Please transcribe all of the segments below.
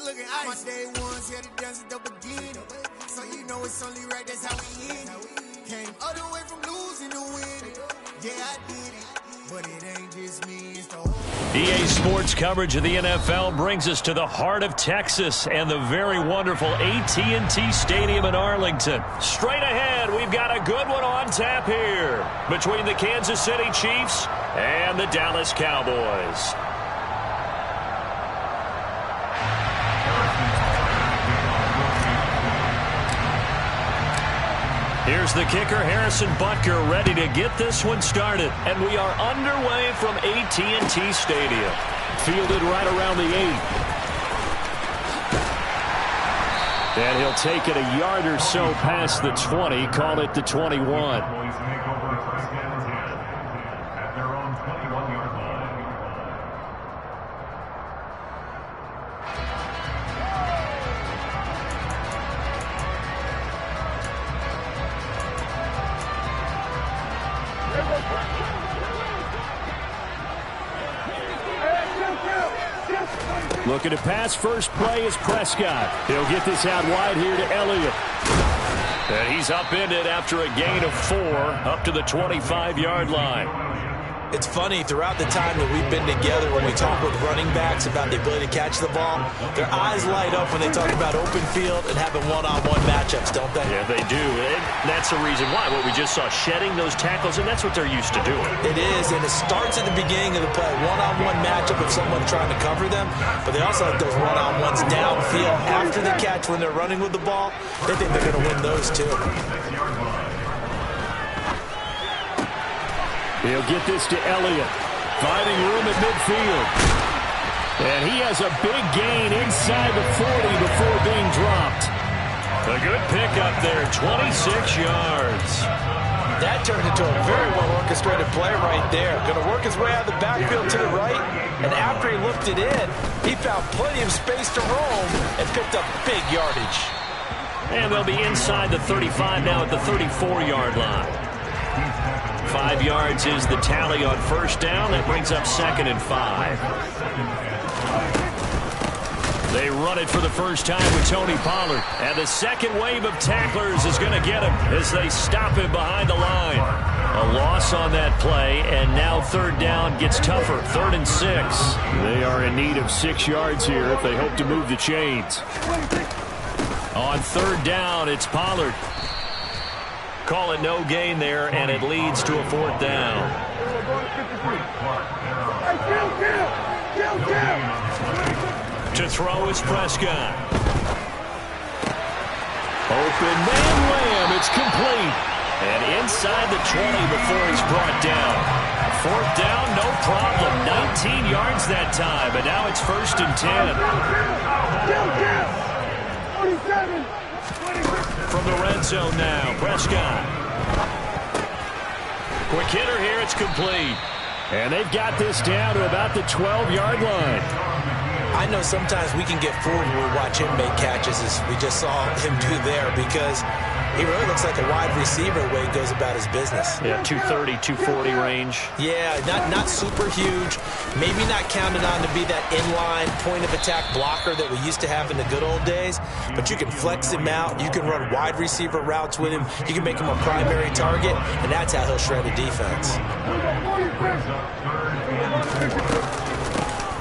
looking ice. My day ones here to dance at the beginning. So you know it's only right, that's how we end it. Came all the way from losing to winning. Yeah, I did it. But it ain't just me, it's the whole... EA Sports coverage of the NFL brings us to the heart of Texas and the very wonderful AT&T Stadium in Arlington. Straight ahead, we've got a good one on tap here between the Kansas City Chiefs and the Dallas Cowboys. Here's the kicker, Harrison Butker, ready to get this one started. And we are underway from AT&T Stadium. Fielded right around the 8. And he'll take it a yard or so past the 20, call it the 21. Looking to pass, first play is Prescott. He'll get this out wide here to Elliott. And he's upended after a gain of 4 up to the 25-yard line. It's funny, throughout the time that we've been together, when we talk with running backs about the ability to catch the ball, their eyes light up when they talk about open field and having one-on-one matchups, don't they? Yeah, they do. And that's the reason why. What we just saw, shedding those tackles, and that's what they're used to doing. It is, and it starts at the beginning of the play. One-on-one matchup with someone trying to cover them, but they also have those one-on-ones downfield after the catch when they're running with the ball. They think they're going to win those, too. He'll get this to Elliott, finding room at midfield. And he has a big gain inside the 40 before being dropped. A good pickup there, 26 yards. That turned into a very well-orchestrated play right there. Going to work his way out of the backfield to the right, and after he looked it in, he found plenty of space to roam and picked up big yardage. And they'll be inside the 35 now at the 34-yard line. 5 yards is the tally on first down. That brings up 2nd and 5. They run it for the first time with Tony Pollard. And the second wave of tacklers is going to get him as they stop him behind the line. A loss on that play, and now third down gets tougher. 3rd and 6. They are in need of 6 yards here if they hope to move the chains. On third down, it's Pollard. Call it no gain there, and it leads to a 4th down. To throw is Prescott. Open man Lamb, it's complete. And inside the 20 before he's brought down. 4th down, no problem. 19 yards that time, but now it's 1st and 10. From the red zone now, Prescott. Quick hitter here, it's complete. And they've got this down to about the 12-yard line. I know sometimes we can get fooled when we watch him make catches, as we just saw him do there, because he really looks like a wide receiver the way he goes about his business. Yeah, 230, 240 range. Yeah, not super huge. Maybe not counted on to be that inline point-of-attack blocker that we used to have in the good old days, but you can flex him out. You can run wide receiver routes with him. You can make him a primary target, and that's how he'll shred a defense.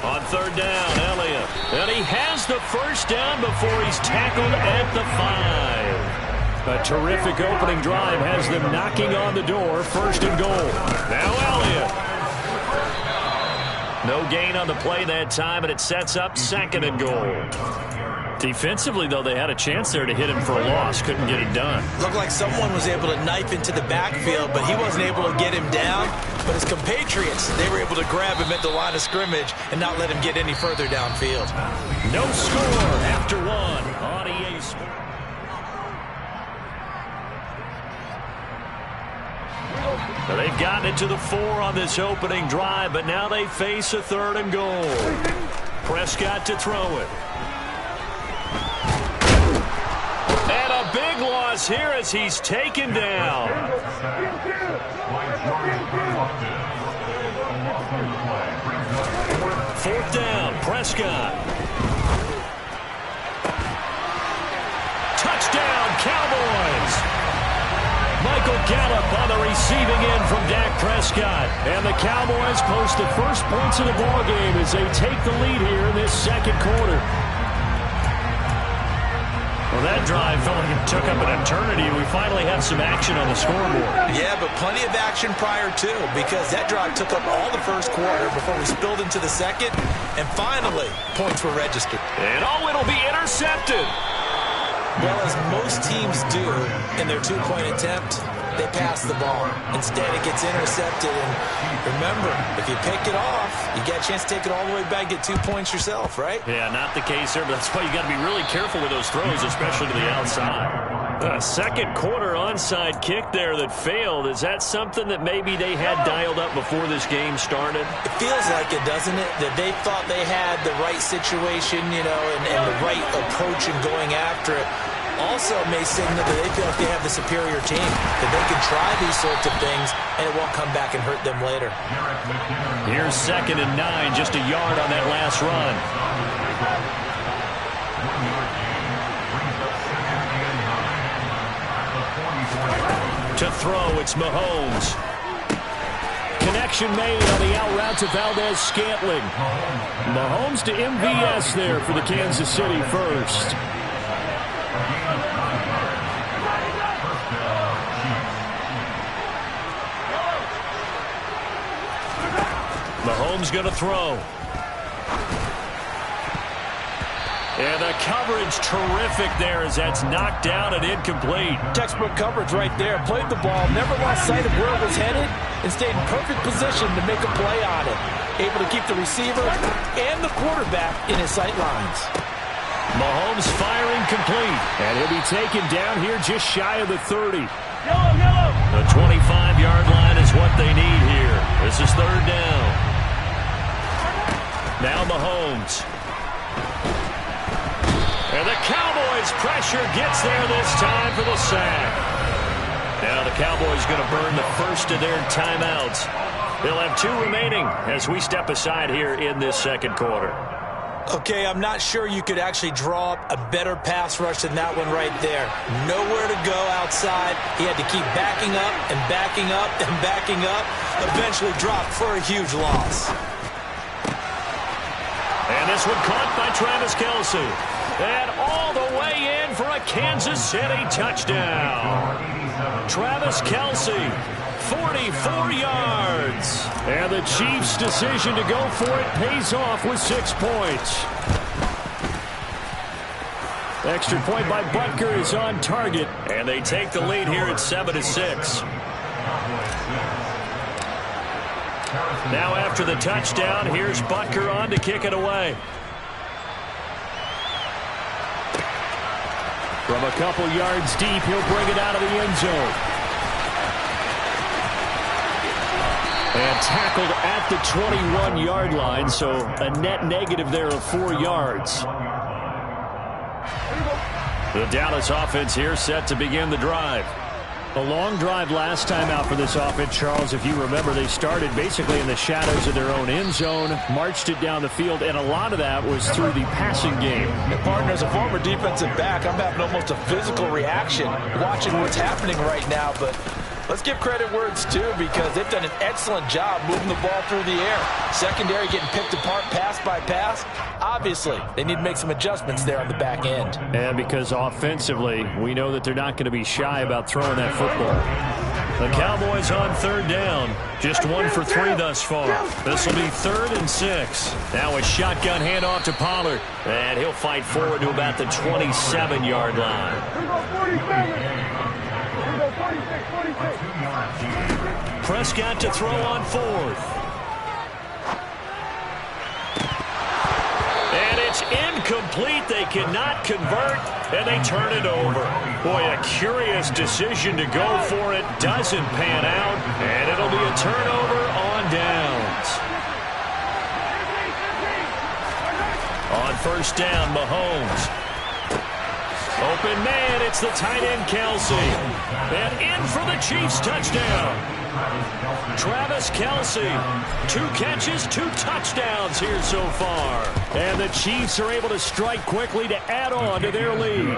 On third down, Elliott. And he has the first down before he's tackled at the 5. A terrific opening drive has them knocking on the door. 1st and goal. Now Elliott. No gain on the play that time, and it sets up 2nd and goal. Defensively, though, they had a chance there to hit him for a loss. Couldn't get it done. Looked like someone was able to knife into the backfield, but he wasn't able to get him down. But his compatriots, they were able to grab him at the line of scrimmage and not let him get any further downfield. No score after 1 on EA Sports. So they've gotten it to the 4 on this opening drive, but now they face a 3rd and goal. Prescott to throw it. And a big loss here as he's taken down. 4th down, Prescott. Cowboys. Michael Gallup on the receiving end from Dak Prescott. And the Cowboys post the first points of the ballgame as they take the lead here in this second quarter. Well, that drive felt like it took up an eternity, and we finally have some action on the scoreboard. Yeah, but plenty of action prior to, because that drive took up all the first quarter before we spilled into the second, and finally, points were registered. And it'll be intercepted. Well, as most teams do in their two-point attempt, they pass the ball. Instead, it gets intercepted. And remember, if you pick it off, you get a chance to take it all the way back, get 2 points yourself, right? Yeah, not the case there, but that's why you got to be really careful with those throws, especially to the outside. A second quarter onside kick there that failed. Is that something that maybe they had dialed up before this game started? It feels like it, doesn't it? That they thought they had the right situation, and the right approach in going after it. Also may signal that they feel like they have the superior team, that they can try these sorts of things, and it won't come back and hurt them later. Here's 2nd and 9, just a yard on that last run. To throw, it's Mahomes. Connection made on the out route to Valdez-Scantling. Mahomes to MVS there for the Kansas City first. Mahomes going to throw. And the coverage terrific there as that's knocked down and incomplete. Textbook coverage right there. Played the ball, never lost sight of where it was headed, and stayed in perfect position to make a play on it. Able to keep the receiver and the quarterback in his sight lines. Mahomes firing complete. And he'll be taken down here just shy of the 30. The 25-yard line is what they need here. This is 3rd down. Now Mahomes. And the Cowboys' pressure gets there this time for the sack. Now the Cowboys going to burn the first of their timeouts. They'll have 2 remaining as we step aside here in this second quarter. Okay, I'm not sure you could actually draw up a better pass rush than that one right there. Nowhere to go outside. He had to keep backing up and backing up and backing up. Eventually dropped for a huge loss. And this one caught by Travis Kelce. And all the way in for a Kansas City touchdown. Travis Kelce, 44 yards. And the Chiefs' decision to go for it pays off with 6 points. Extra point by Butker is on target. And they take the lead here at 7-6. Now after the touchdown, here's Butker on to kick it away. From a couple yards deep, he'll bring it out of the end zone. And tackled at the 21-yard line, so a net negative there of 4 yards. The Dallas offense here set to begin the drive. A long drive last time out for this offense, Charles. If you remember, they started basically in the shadows of their own end zone, marched it down the field, and a lot of that was through the passing game. And partner, as a former defensive back, I'm having almost a physical reaction watching what's happening right now, but let's give credit where it's due because they've done an excellent job moving the ball through the air. Secondary getting picked apart pass by pass. Obviously, they need to make some adjustments there on the back end. And because offensively, we know that they're not going to be shy about throwing that football. The Cowboys on 3rd down. Just 1 for 3 thus far. This will be 3rd and 6. Now a shotgun handoff to Pollard. And he'll fight forward to about the 27-yard line. Prescott to throw on 4th. And it's incomplete. They cannot convert, and they turn it over. Boy, a curious decision to go for it. Doesn't pan out, and it'll be a turnover on downs. On 1st down, Mahomes. Open man, it's the tight end Kelce. And in for the Chiefs touchdown. Travis Kelce, 2 catches, 2 touchdowns here so far. And the Chiefs are able to strike quickly to add on to their lead.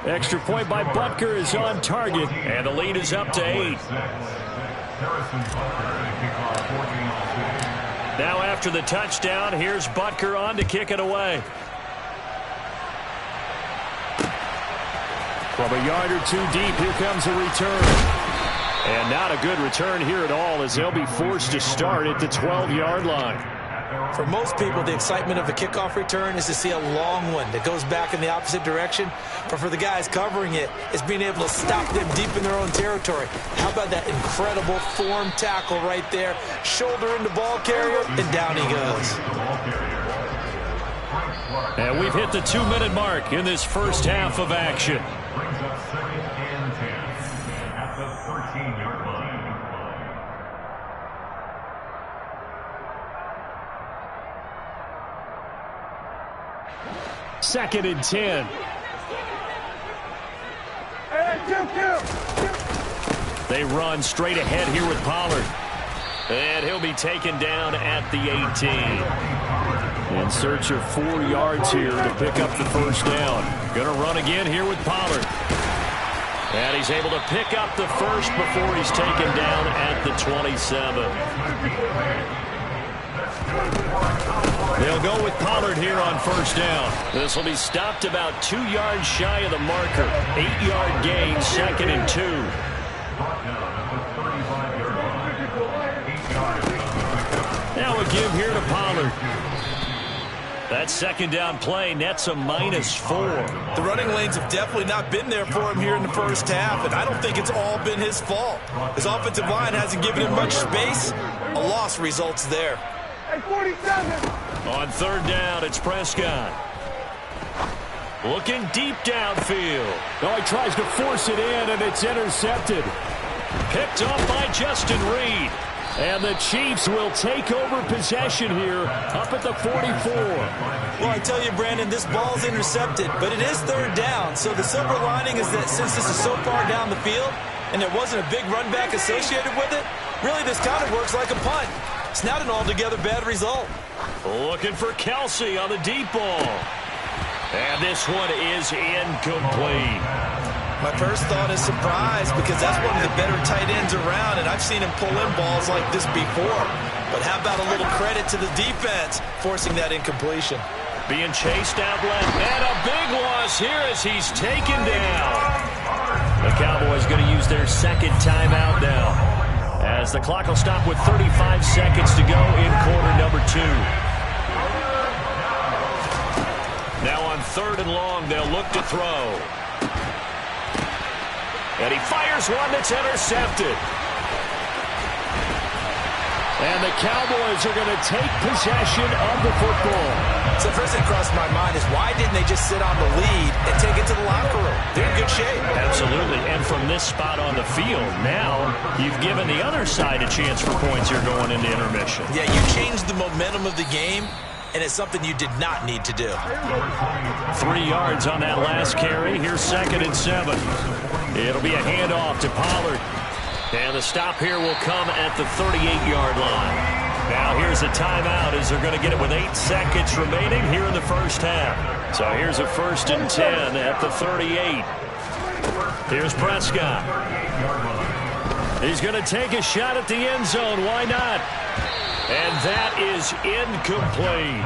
Extra point by Butker is on target, and the lead is up to 8. Now after the touchdown, here's Butker on to kick it away. From a yard or two deep, here comes a return. And not a good return here at all, as they'll be forced to start at the 12-yard line. For most people, the excitement of a kickoff return is to see a long one that goes back in the opposite direction. But for the guys covering it, it's being able to stop them deep in their own territory. How about that incredible form tackle right there? Shoulder into ball carrier, and down he goes. And we've hit the 2-minute mark in this first half of action. Brings up 2nd and 10 at the 13-yard line. Second and 10. They run straight ahead here with Pollard. And he'll be taken down at the 18. In search of 4 yards here to pick up the first down. Going to run again here with Pollard. And he's able to pick up the first before he's taken down at the 27. They'll go with Pollard here on first down. This will be stopped about 2 yards shy of the marker. 8-yard gain, 2nd and 2. Now a give here to Pollard. That second down play nets a -4. The running lanes have definitely not been there for him here in the first half, and I don't think it's all been his fault. His offensive line hasn't given him much space. A loss results there. On third down, it's Prescott. Looking deep downfield. Oh, he tries to force it in, and it's intercepted. Picked off by Justin Reed. And the Chiefs will take over possession here up at the 44. Well, I tell you, Brandon, this ball's intercepted, but it is third down. So the silver lining is that since this is so far down the field and there wasn't a big run back associated with it, really this kind of works like a punt. It's not an altogether bad result. Looking for Kelsey on the deep ball. And this one is incomplete. My first thought is surprise because that's one of the better tight ends around, and I've seen him pull in balls like this before. But how about a little credit to the defense forcing that incompletion? Being chased out left, and a big loss here as he's taken down. The Cowboys going to use their second timeout now, as the clock will stop with 35 seconds to go in quarter number 2. Now on third and long, they'll look to throw. And he fires one that's intercepted. And the Cowboys are going to take possession of the football. So first thing crossed my mind is why didn't they just sit on the lead and take it to the locker room? They're in good shape. Absolutely. And from this spot on the field, now you've given the other side a chance for points here going into intermission. Yeah, you changed the momentum of the game, and it's something you did not need to do. 3 yards on that last carry. Here's 2nd and 7. It'll be a handoff to Pollard. And the stop here will come at the 38-yard line. Now here's a timeout as they're going to get it with 8 seconds remaining here in the first half. So here's a 1st and 10 at the 38. Here's Prescott. He's going to take a shot at the end zone. Why not? And that is incomplete.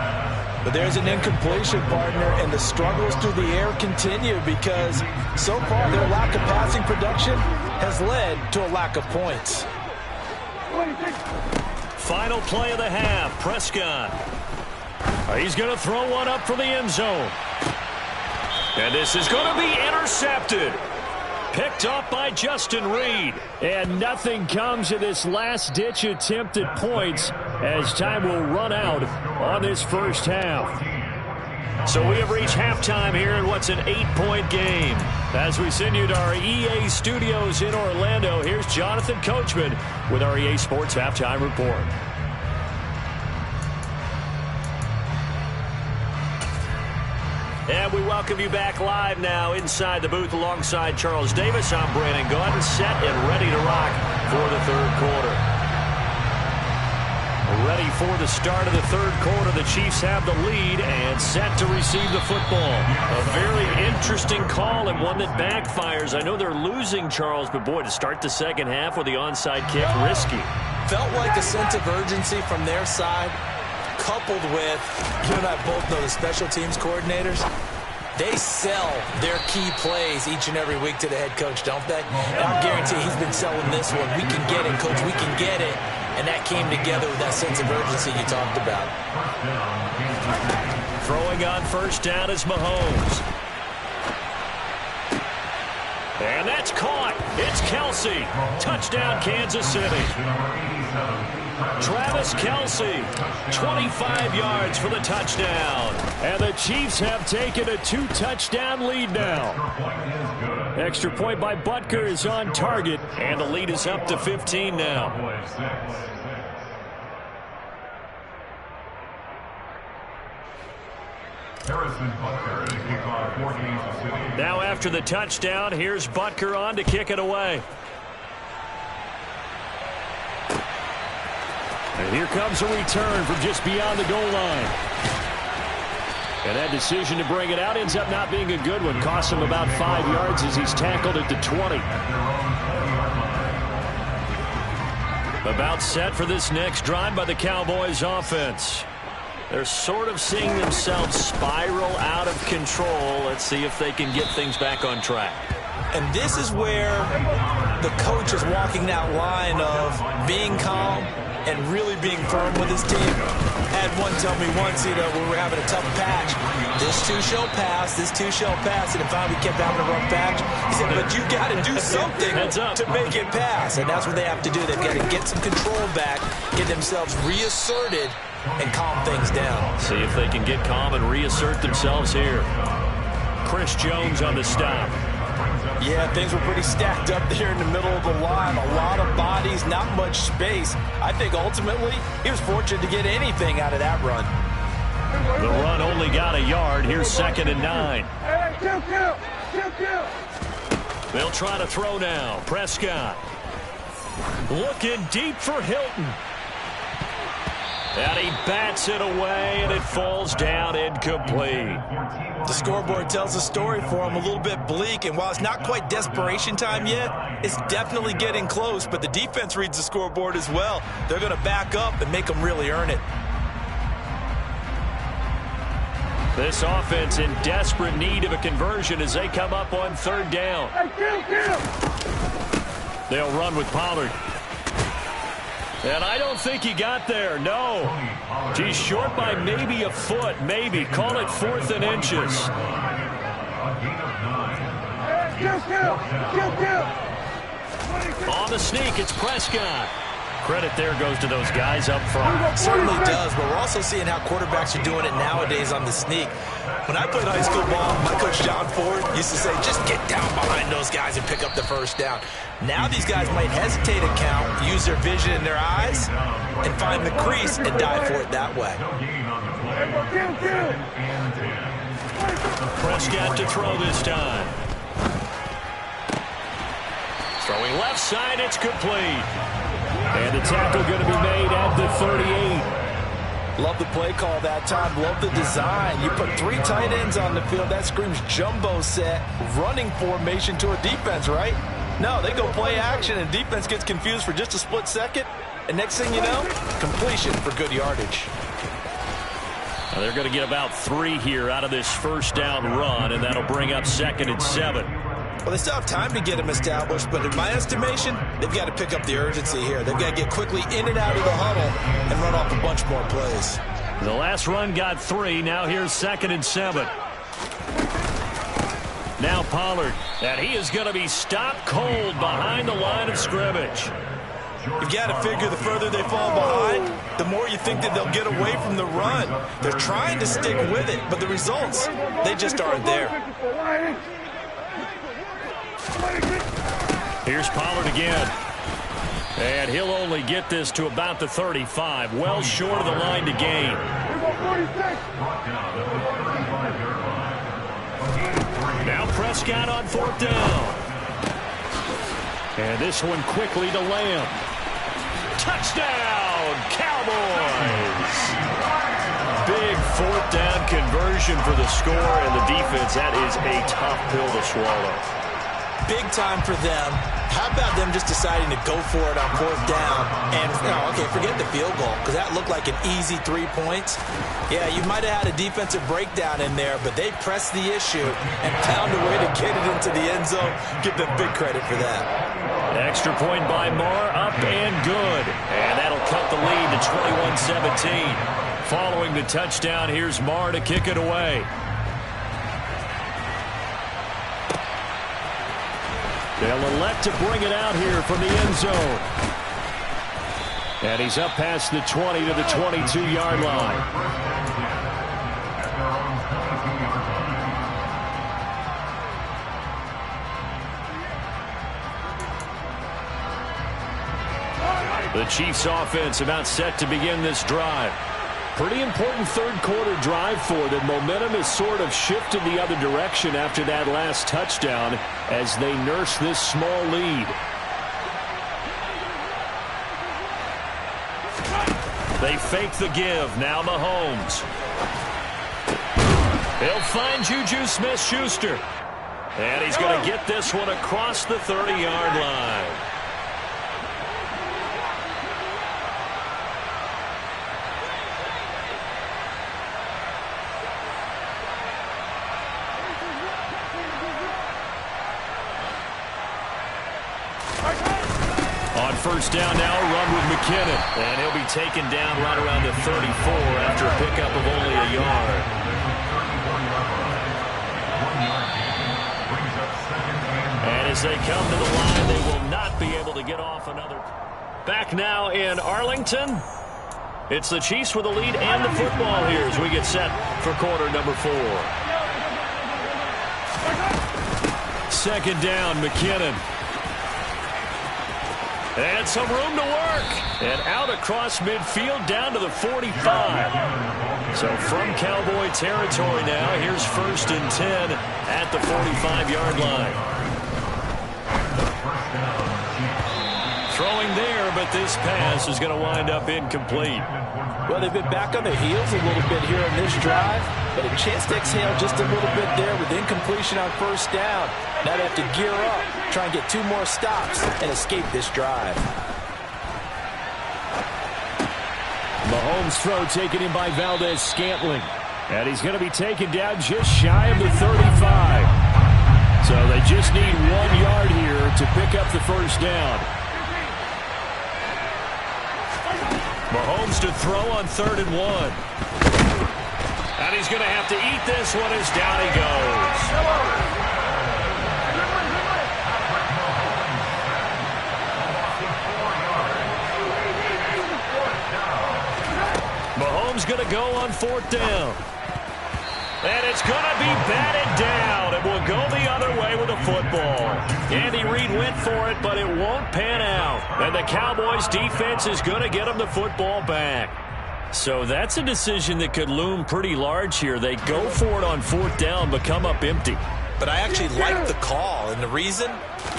But there's an incompletion, partner, and the struggles through the air continue because so far their lack of passing production has led to a lack of points. Final play of the half, Prescott. He's going to throw one up for the end zone. And this is going to be intercepted. Picked off by Justin Reed. And nothing comes of this last-ditch attempt at points as time will run out on this first half. So we have reached halftime here in what's an 8-point game. As we send you to our EA studios in Orlando, here's Jonathan Coachman with our EA Sports Halftime Report. And we welcome you back live now inside the booth alongside Charles Davis. I'm Brandon Gaudin, set and ready to rock for the third quarter. Ready for the start of the third quarter. The Chiefs have the lead and set to receive the football. A very interesting call and one that backfires. I know they're losing, Charles, but boy, to start the second half with the onside kick, risky. Felt like a sense of urgency from their side, coupled with, you and I both know the special teams coordinators, they sell their key plays each and every week to the head coach, don't they? And I guarantee he's been selling this one. We can get it, coach, we can get it. And that came together with that sense of urgency you talked about. Throwing on first down is Mahomes. And that's caught. It's Kelce. Touchdown, Kansas City. Travis Kelce, 25 yards for the touchdown. And the Chiefs have taken a 2-touchdown lead now. Extra point by Butker is on target, and the lead is up to 15 now. Now after the touchdown, here's Butker on to kick it away. And here comes a return from just beyond the goal line. And that decision to bring it out ends up not being a good one. Costs him about 5 yards as he's tackled at the 20. About set for this next drive by the Cowboys offense. They're sort of seeing themselves spiral out of control. Let's see if they can get things back on track. And this is where the coach is walking that line of being calm and really being firm with his team. I had one tell me once, when we were having a tough patch, this too shall pass, this too shall pass, and finally we kept having a rough patch. He said, but you got to do something to make it pass, and that's what they have to do. They've got to get some control back, get themselves reasserted, and calm things down. See if they can get calm and reassert themselves here. Chris Jones on the stop. Yeah, things were pretty stacked up there in the middle of the line. A lot of bodies, not much space. I think ultimately he was fortunate to get anything out of that run. The run only got a yard. Here's 2nd and 9. They'll try to throw now. Prescott looking deep for Hilton. And he bats it away, and it falls down incomplete. The scoreboard tells a story for him, a little bit bleak, and while it's not quite desperation time yet, it's definitely getting close, but the defense reads the scoreboard as well. They're going to back up and make them really earn it. This offense in desperate need of a conversion as they come up on 3rd down. They'll run with Pollard. And I don't think he got there, no. He's short by maybe a foot, maybe. Call it 4th and inches. On the sneak, it's Prescott. Credit there goes to those guys up front. Certainly does, but we're also seeing how quarterbacks are doing it nowadays on the sneak. When I played high school ball, my coach John Ford used to say, just get down behind those guys and pick up the first down. Now these guys might hesitate to count, use their vision in their eyes, and find the crease and dive for it that way. Prescott to throw this time. Throwing left side, it's complete. And the tackle going to be made at the 38. Love the play call that time. Love the design. You put 3 tight ends on the field. That screams jumbo set, running formation to a defense, right? No, they go play action, and defense gets confused for just a split second. And next thing you know, completion for good yardage. Now they're going to get about 3 here out of this first down run, and that'll bring up 2nd and 7. Well, they still have time to get them established, but in my estimation, they've got to pick up the urgency here. They've got to get quickly in and out of the huddle and run off a bunch more plays. The last run got 3. Now here's 2nd and 7. Now Pollard, and he is going to be stopped cold behind the line of scrimmage. You've got to figure the further they fall behind, the more you think that they'll get away from the run. They're trying to stick with it, but the results, they just aren't there. Here's Pollard again. And he'll only get this to about the 35. Well short of the line to gain. Now Prescott on 4th down. And this one quickly to Lamb. Touchdown, Cowboys! Cowboys. Big fourth down conversion for the score, and the defense, that is a tough pill to swallow. Big time for them. How about them just deciding to go for it on fourth down? And, okay, forget the field goal, because that looked like an easy 3 points. Yeah, you might have had a defensive breakdown in there, but they pressed the issue and found a way to get it into the end zone. Give them big credit for that. Extra point by Marr, up and good. And that'll cut the lead to 21-17. Following the touchdown, here's Marr to kick it away. They'll elect to bring it out here from the end zone. And he's up past the 20 to the 22-yard line. The Chiefs offense about set to begin this drive. Pretty important third-quarter drive for them. Momentum has sort of shifted the other direction after that last touchdown as they nurse this small lead. They fake the give. Now Mahomes. He'll find Juju Smith-Schuster. And he's going to get this one across the 30-yard line. On first down now, a run with McKinnon. And he'll be taken down right around the 34 after a pickup of only a yard. And as they come to the line, they will not be able to get off another. Back now in Arlington. It's the Chiefs with the lead and the football here as we get set for quarter number 4. Second down, McKinnon. And some room to work. And out across midfield down to the 45. So from Cowboy territory now, here's 1st and 10 at the 45-yard line. Throwing there, but this pass is going to wind up incomplete. Well, they've been back on their heels a little bit here in this drive, but a chance to exhale just a little bit there with incompletion on first down. Now they have to gear up, try and get 2 more stops, and escape this drive. Mahomes' throw taken in by Valdez-Scantling. And he's going to be taken down just shy of the 35. So they just need 1 yard here to pick up the first down. Mahomes to throw on 3rd and 1. And he's going to have to eat this one as down he goes. Mahomes going to go on 4th down. And it's going to be batted down. It will go the other way with the football. Andy Reid went for it, but it won't pan out. And the Cowboys defense is going to get him the football back. So that's a decision that could loom pretty large here. They go for it on 4th down, but come up empty. But I actually like the call, and the reason?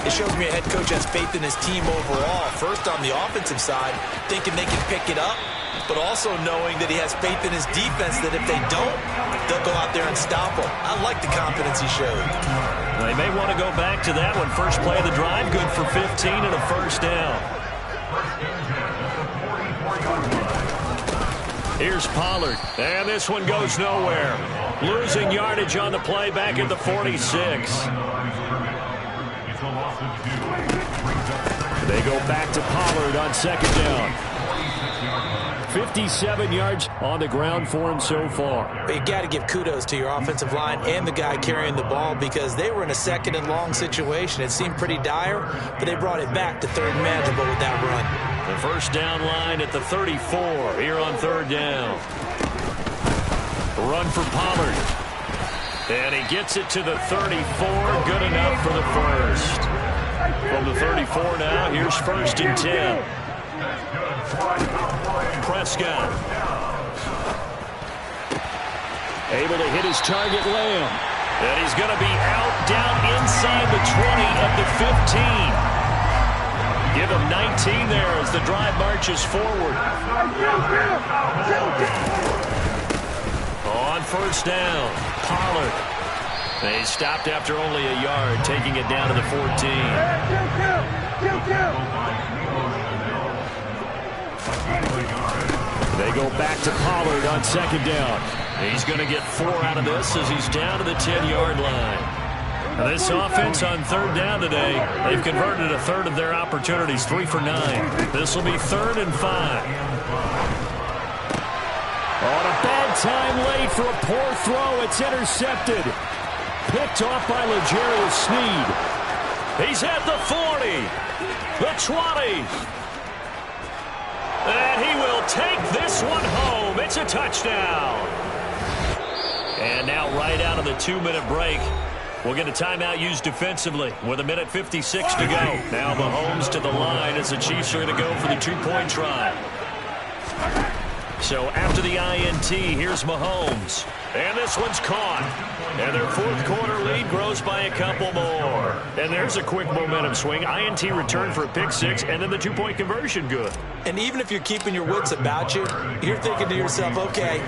It shows me a head coach has faith in his team overall. First, on the offensive side, thinking they can pick it up, but also knowing that he has faith in his defense that if they don't, they'll go out there and stop him. I like the confidence he showed. They may want to go back to that one. First play of the drive, good for 15 and a first down. Here's Pollard, and this one goes nowhere. Losing yardage on the play back at the 46. They go back to Pollard on 2nd down. 57 yards on the ground for him so far. But you got to give kudos to your offensive line and the guy carrying the ball because they were in a 2nd and long situation. It seemed pretty dire, but they brought it back to 3rd and manageable with that run. The first down line at the 34 here on 3rd down. Run for Pollard. And he gets it to the 34. Good enough for the first. From the 34 now, here's 1st and 10. Prescott. Able to hit his target, Lamb. And he's going to be out down inside the 20 at the 15. Give him 19 there as the drive marches forward. On first down, Pollard. They stopped after only a yard, taking it down to the 14. They go back to Pollard on second down. He's going to get 4 out of this as he's down to the 10-yard line. This offense on third down today, they've converted a third of their opportunities, 3 for 9. This will be 3rd and 5. On a bad time late for a poor throw. It's intercepted. Picked off by L'Jarius Sneed. He's at the 40, the 20. And he will take this one home. It's a touchdown. And now right out of the 2-minute break, we'll get a timeout used defensively with 1:56 to go. Now Mahomes to the line as the Chiefs are going to go for the 2-point try. So after the INT, here's Mahomes. And this one's caught. And their fourth quarter lead grows by a couple more. And there's a quick momentum swing. INT return for a pick 6, and then the 2-point conversion good. And even if you're keeping your wits about you, you're thinking to yourself, okay,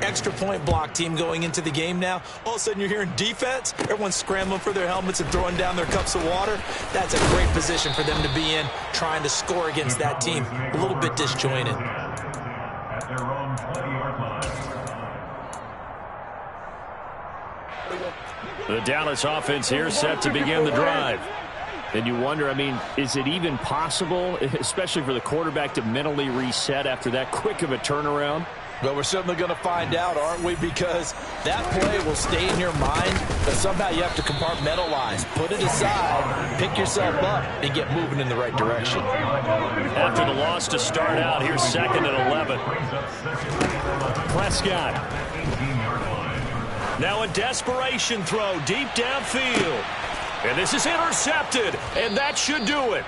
extra point block team going into the game now. All of a sudden you're hearing defense. Everyone's scrambling for their helmets and throwing down their cups of water. That's a great position for them to be in, trying to score against that team. A little bit disjointed. At their own 20-yard line. The Dallas offense here set to begin the drive. And you wonder, I mean, is it even possible, especially for the quarterback, to mentally reset after that quick of a turnaround? Well, we're certainly going to find out, aren't we? Because that play will stay in your mind, but somehow you have to compartmentalize. Put it aside, pick yourself up, and get moving in the right direction. After the loss to start out, here's 2nd and 11. Prescott. Now a desperation throw deep downfield. And this is intercepted, and that should do it.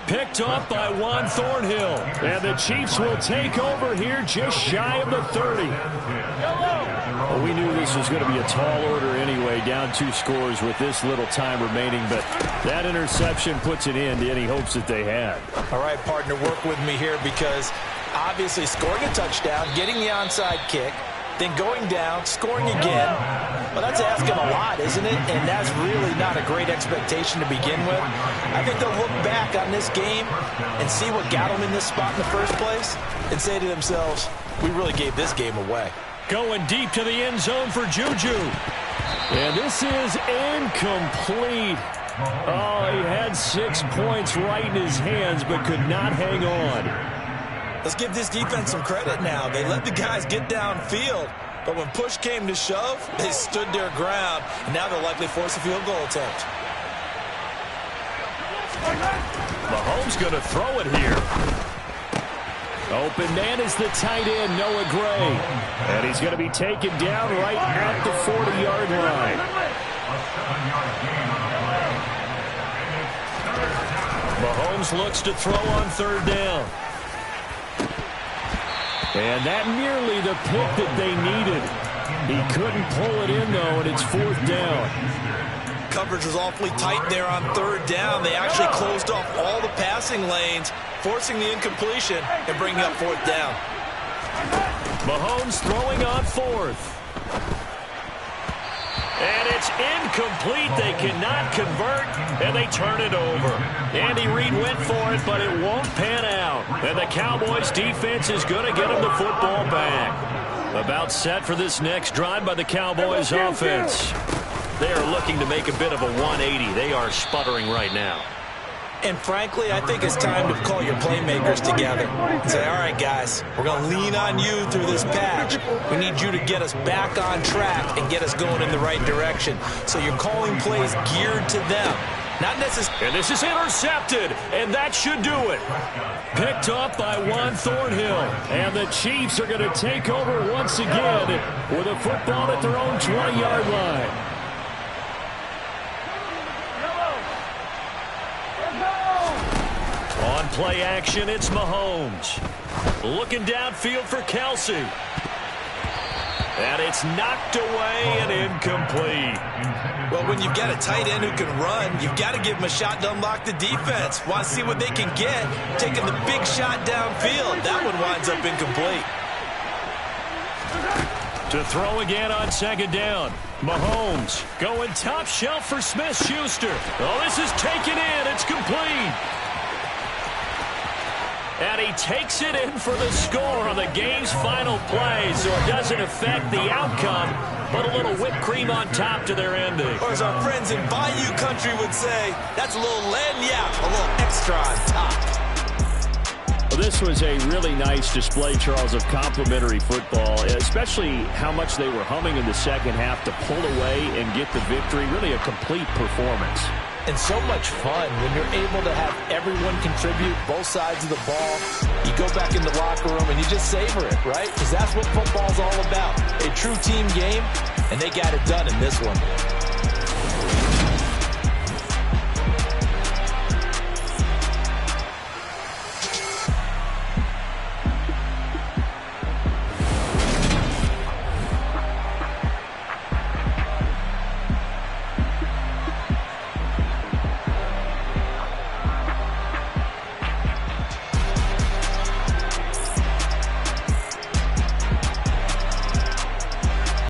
Picked off by Juan Thornhill. And the Chiefs will take over here just shy of the 30. Well, we knew this was going to be a tall order anyway, down 2 scores with this little time remaining. But that interception puts an end to any hopes that they had. All right, partner, work with me here because obviously scoring a touchdown, getting the onside kick, then going down, scoring again. Well, that's asking a lot, isn't it? And that's really not a great expectation to begin with. I think they'll look back on this game and see what got them in this spot in the first place and say to themselves, we really gave this game away. Going deep to the end zone for Juju. And this is incomplete. Oh, he had 6 points right in his hands but could not hang on. Let's give this defense some credit now. They let the guys get downfield, but when push came to shove, they stood their ground, and now they'll likely force a field goal attempt. Mahomes going to throw it here. Open man is the tight end, Noah Gray. And he's going to be taken down right at the 40-yard line. Mahomes looks to throw on third down. And that nearly the pick that they needed. He couldn't pull it in, though, and it's 4th down. Coverage was awfully tight there on third down. They actually closed off all the passing lanes, forcing the incompletion and bringing up 4th down. Mahomes throwing on 4th. And it's incomplete. They cannot convert, and they turn it over. Andy Reid went for it, but it won't pan out. And the Cowboys' defense is going to get them the football back. About set for this next drive by the Cowboys' offense. They are looking to make a bit of a 180. They are sputtering right now. And frankly, I think it's time to call your playmakers together and say, all right, guys, we're going to lean on you through this patch. We need you to get us back on track and get us going in the right direction. So you're calling plays geared to them. Not necessarily. And this is intercepted, and that should do it. Picked up by Juan Thornhill. And the Chiefs are going to take over once again with a football at their own 20-yard line. On play action, it's Mahomes. Looking downfield for Kelsey. And it's knocked away and incomplete. Well, when you've got a tight end who can run, you've got to give him a shot to unlock the defense. Want to see what they can get, taking the big shot downfield. That one winds up incomplete. To throw again on second down. Mahomes going top shelf for Smith-Schuster. Oh, this is taken in. It's complete. And he takes it in for the score on the game's final play, so it doesn't affect the outcome, but a little whipped cream on top to their ending. Or as our friends in Bayou Country would say, that's a little lagniappe, a little extra on top. Well, this was a really nice display, Charles, of complimentary football, especially how much they were humming in the second half to pull away and get the victory. Really a complete performance. And so much fun when you're able to have everyone contribute, both sides of the ball. You go back in the locker room and you just savor it, right? Because that's what football's all about. A true team game, and they got it done in this one.